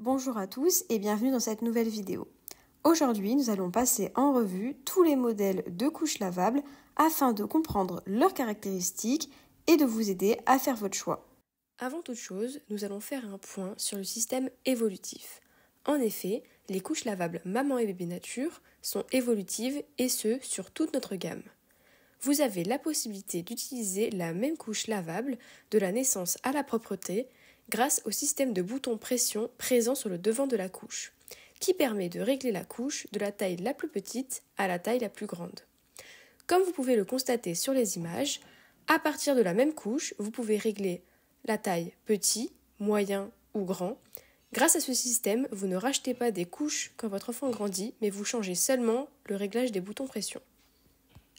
Bonjour à tous et bienvenue dans cette nouvelle vidéo. Aujourd'hui, nous allons passer en revue tous les modèles de couches lavables afin de comprendre leurs caractéristiques et de vous aider à faire votre choix. Avant toute chose, nous allons faire un point sur le système évolutif. En effet, les couches lavables Maman et Bébé Nature sont évolutives et ce, sur toute notre gamme. Vous avez la possibilité d'utiliser la même couche lavable de la naissance à la propreté grâce au système de bouton pression présent sur le devant de la couche, qui permet de régler la couche de la taille la plus petite à la taille la plus grande. Comme vous pouvez le constater sur les images, à partir de la même couche, vous pouvez régler la taille petit, moyen ou grand. Grâce à ce système, vous ne rachetez pas des couches quand votre enfant grandit, mais vous changez seulement le réglage des boutons pression.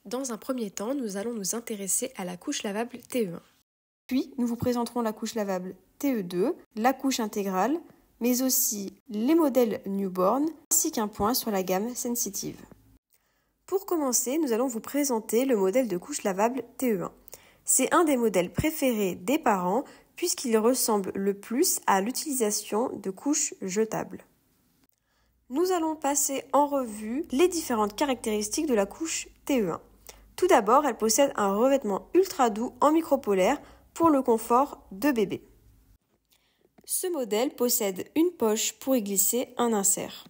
Dans un premier temps, nous allons nous intéresser à la couche lavable TE1. Puis, nous vous présenterons la couche lavable TE2, la couche intégrale, mais aussi les modèles newborn, ainsi qu'un point sur la gamme sensitive. Pour commencer, nous allons vous présenter le modèle de couche lavable TE1. C'est un des modèles préférés des parents, puisqu'il ressemble le plus à l'utilisation de couches jetables. Nous allons passer en revue les différentes caractéristiques de la couche TE1. Tout d'abord, elle possède un revêtement ultra doux en micropolaire pour le confort de bébé. Ce modèle possède une poche pour y glisser un insert.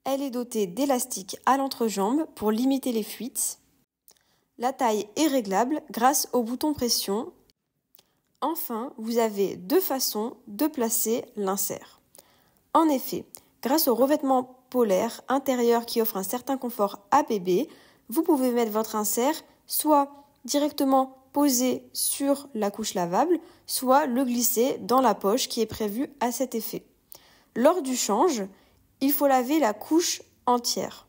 Elle est dotée d'élastiques à l'entrejambe pour limiter les fuites. La taille est réglable grâce au bouton pression. Enfin, vous avez deux façons de placer l'insert. En effet, grâce au revêtement polaire intérieur qui offre un certain confort à bébé, vous pouvez mettre votre insert soit directement posé sur la couche lavable, soit le glisser dans la poche qui est prévue à cet effet. Lors du change, il faut laver la couche entière.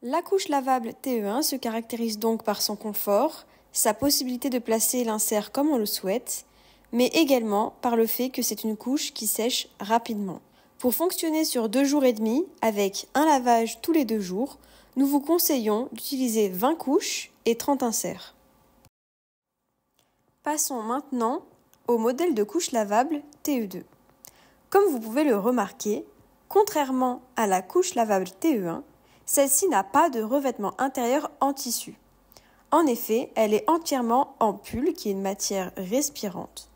La couche lavable TE1 se caractérise donc par son confort, sa possibilité de placer l'insert comme on le souhaite, mais également par le fait que c'est une couche qui sèche rapidement. Pour fonctionner sur 2 jours et demi, avec un lavage tous les 2 jours, nous vous conseillons d'utiliser 20 couches et 30 inserts. Passons maintenant au modèle de couche lavable TE2. Comme vous pouvez le remarquer, contrairement à la couche lavable TE1, celle-ci n'a pas de revêtement intérieur en tissu. En effet, elle est entièrement en pull, qui est une matière respirante.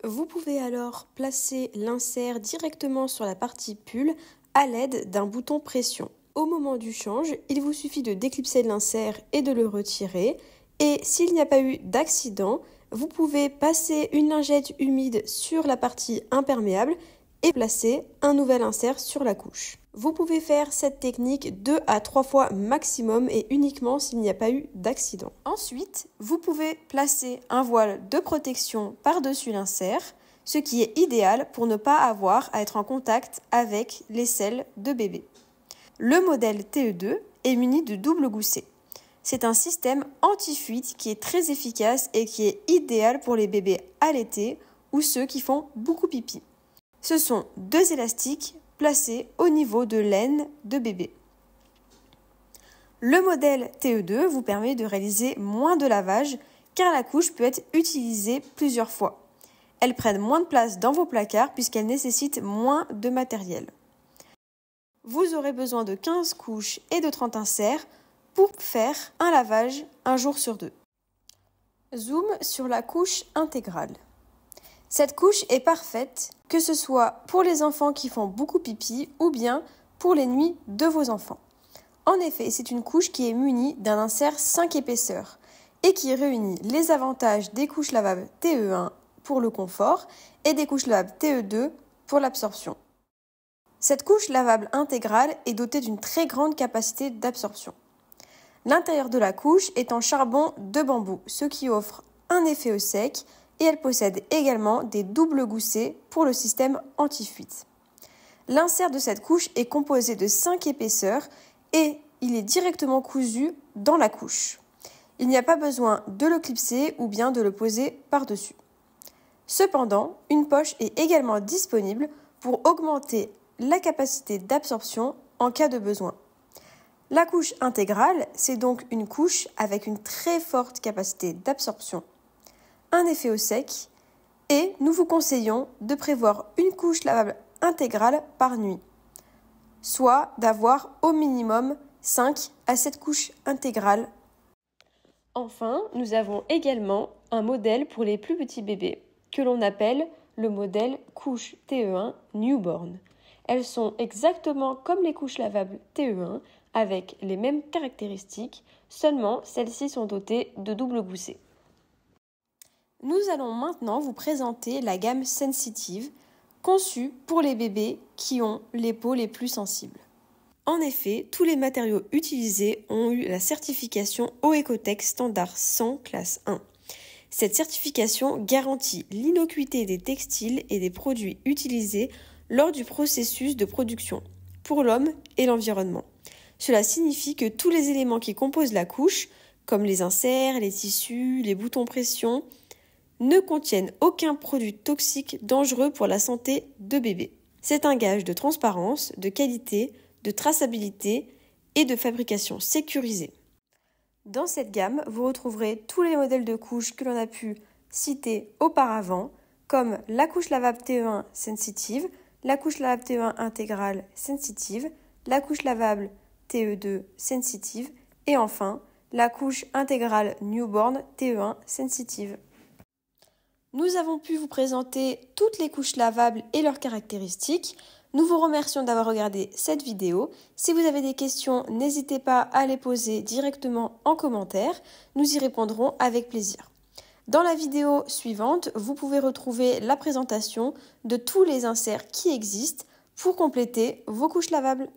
Vous pouvez alors placer l'insert directement sur la partie pull à l'aide d'un bouton pression. Au moment du change, il vous suffit de déclipser l'insert et de le retirer. Et s'il n'y a pas eu d'accident, vous pouvez passer une lingette humide sur la partie imperméable et placer un nouvel insert sur la couche. Vous pouvez faire cette technique 2 à 3 fois maximum et uniquement s'il n'y a pas eu d'accident. Ensuite, vous pouvez placer un voile de protection par-dessus l'insert, ce qui est idéal pour ne pas avoir à être en contact avec les selles de bébé. Le modèle TE2 est muni de double gousset. C'est un système anti-fuite qui est très efficace et qui est idéal pour les bébés allaités ou ceux qui font beaucoup pipi. Ce sont 2 élastiques placés au niveau de l'aine de bébé. Le modèle TE2 vous permet de réaliser moins de lavage car la couche peut être utilisée plusieurs fois. Elles prennent moins de place dans vos placards puisqu'elles nécessitent moins de matériel. Vous aurez besoin de 15 couches et de 30 inserts pour faire un lavage un jour sur 2. Zoom sur la couche intégrale. Cette couche est parfaite, que ce soit pour les enfants qui font beaucoup pipi ou bien pour les nuits de vos enfants. En effet, c'est une couche qui est munie d'un insert 5 épaisseurs et qui réunit les avantages des couches lavables TE1 pour le confort et des couches lavables TE2 pour l'absorption. Cette couche lavable intégrale est dotée d'une très grande capacité d'absorption. L'intérieur de la couche est en charbon de bambou, ce qui offre un effet au sec et elle possède également des doubles goussets pour le système anti-fuite. L'insert de cette couche est composé de 5 épaisseurs et il est directement cousu dans la couche. Il n'y a pas besoin de le clipser ou bien de le poser par-dessus. Cependant, une poche est également disponible pour augmenter la capacité d'absorption en cas de besoin. La couche intégrale, c'est donc une couche avec une très forte capacité d'absorption, un effet au sec et nous vous conseillons de prévoir une couche lavable intégrale par nuit, soit d'avoir au minimum 5 à 7 couches intégrales. Enfin, nous avons également un modèle pour les plus petits bébés que l'on appelle le modèle couche TE1 Newborn. Elles sont exactement comme les couches lavables TE1 avec les mêmes caractéristiques, seulement celles-ci sont dotées de double gousset. Nous allons maintenant vous présenter la gamme Sensitive, conçue pour les bébés qui ont les peaux les plus sensibles. En effet, tous les matériaux utilisés ont eu la certification OECOTEX standard 100 classe 1. Cette certification garantit l'innocuité des textiles et des produits utilisés lors du processus de production pour l'homme et l'environnement. Cela signifie que tous les éléments qui composent la couche, comme les inserts, les tissus, les boutons pression, ne contiennent aucun produit toxique dangereux pour la santé de bébé. C'est un gage de transparence, de qualité, de traçabilité et de fabrication sécurisée. Dans cette gamme, vous retrouverez tous les modèles de couches que l'on a pu citer auparavant, comme la couche lavable TE1 Sensitive, la couche lavable TE1 intégrale Sensitive, la couche lavable TE2 Sensitive et enfin la couche intégrale Newborn TE1 Sensitive. Nous avons pu vous présenter toutes les couches lavables et leurs caractéristiques. Nous vous remercions d'avoir regardé cette vidéo. Si vous avez des questions, n'hésitez pas à les poser directement en commentaire. Nous y répondrons avec plaisir. Dans la vidéo suivante, vous pouvez retrouver la présentation de tous les inserts qui existent pour compléter vos couches lavables.